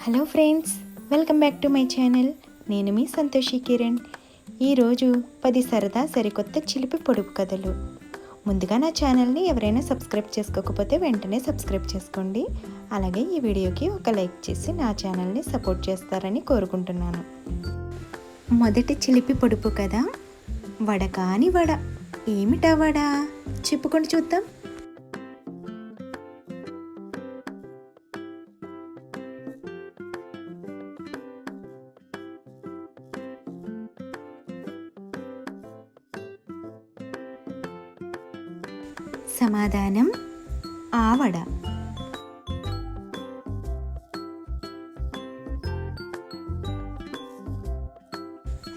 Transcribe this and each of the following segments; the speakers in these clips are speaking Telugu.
Hello friends, welcome back to my channel. నేను మీ సంతోషి కిరణ్. ఈరోజు 10 సరదా సరికొత్త చిలిపి పొడుపు కథలు. ముందుగా నా ఛానల్ని ఎవరైనా సబ్స్క్రైబ్ చేసుకోకపోతే వెంటనే సబ్స్క్రైబ్ చేసుకోండి. అలాగే ఈ వీడియోకి ఒక లైక్ చేసి నా ఛానల్ని సపోర్ట్ చేస్తారని కోరుకుంటున్నాను. మొదటి చిలిపి పొడుపు కథ, వడ కాని వడ. ఏమిటా వడ? చెప్పుకొని చూద్దాం. సమాధానం, ఆవడ.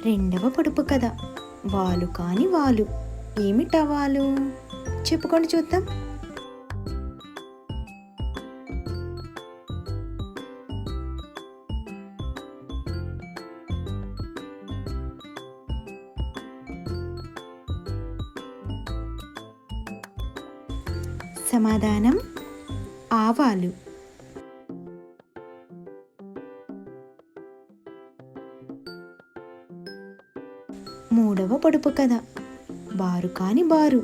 రెండవ పొడుపు కథ, వాలు కాని వాలు. ఏమిటా వాలు? చెప్పుకొని చూద్దాం. సమాధానం, ఆవాలు. మూడవ పొడుపు కథ, బారు కాని బారు.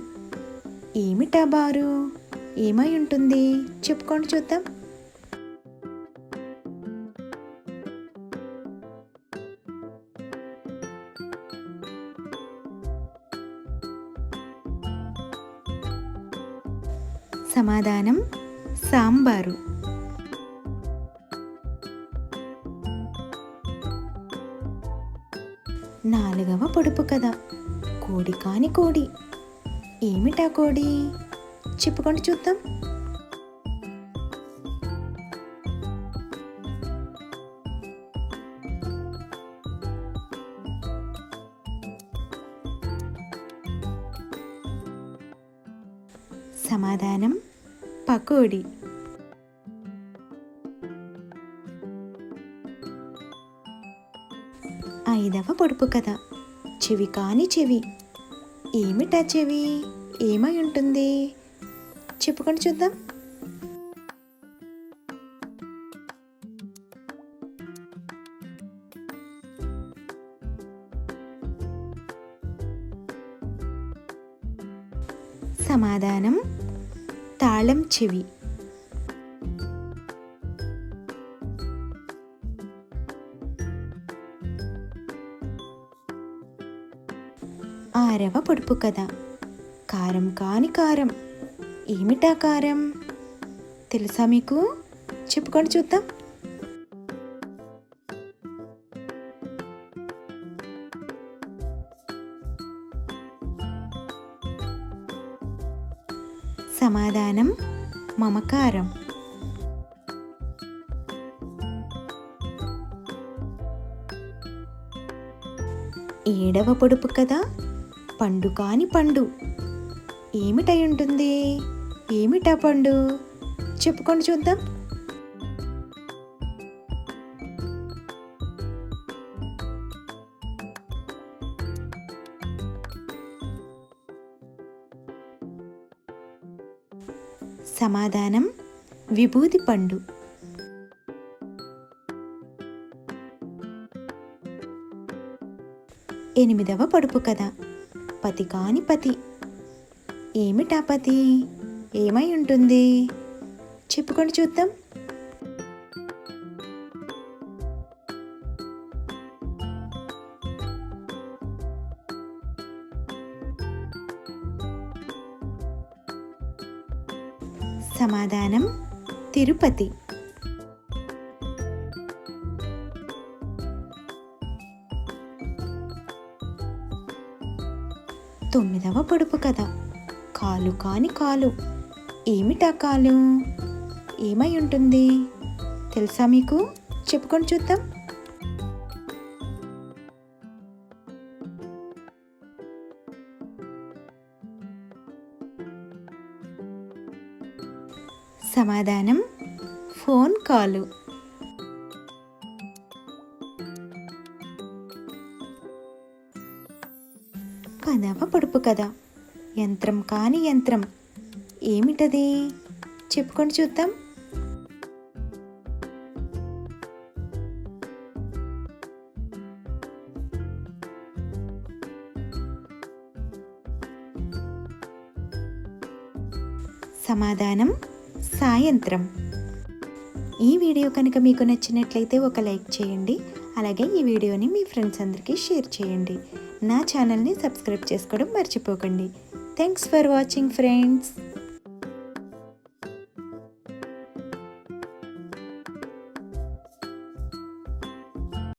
ఏమిటా బారు? ఏమై ఉంటుంది? చెప్పుకొని చూద్దాం. సమాధానం, సాంబారు. నాలుగవ పొడుపు కథ, కోడి కాని కోడి. ఏమిటా కోడి? చెప్పుకొని చూద్దాం. సమాధానం, పకోడి. ఐదవ పొడుపు కథ, చెవి కాని చెవి. ఏమిటా చెవి? ఏమై ఉంటుంది? చెప్పుకొని చూద్దాం. సమాధానం, తాళం చెవి. ఆరవ పొడుపు కథ, కారం కాని కారం. ఏమిటా కారం? తెలుసా మీకు? చెప్పుకొని చూద్దాం. సమాధానం, మమకారం. ఏడవ పొడుపు కథ, పండు కాని పండు. ఏమిటై ఉంటుంది? ఏమిటా పండు? చెప్పుకొని చూద్దాం. సమాధానం, విభూది పండు. ఎనిమిదవ పొడుపు కథ, పతి కాని పతి. ఏమిటా పతి? ఏమై ఉంటుంది? చెప్పుకొని చూద్దాం. సమాధానం, తిరుపతి. తొమ్మిదవ పొడుపు కథ, కాలు కాని కాలు. ఏమిటా కాలు? ఏమై ఉంటుంది? తెలుసా మీకు? చెప్పుకొని చూద్దాం. సమాధానం, ఫోన్ కాలు. పదవ పొడుపు కథ, యంత్రం కాని యంత్రం. ఏమిటది? చెప్పుకొని చూద్దాం. సమాధానం సాయంత్రం. ఈ వీడియో కనుక మీకు నచ్చినట్లయితే ఒక లైక్ చేయండి. అలాగే ఈ వీడియోని మీ ఫ్రెండ్స్ అందరికీ షేర్ చేయండి. నా ఛానల్ని సబ్స్క్రైబ్ చేసుకోవడం మర్చిపోకండి. Thanks for watching friends.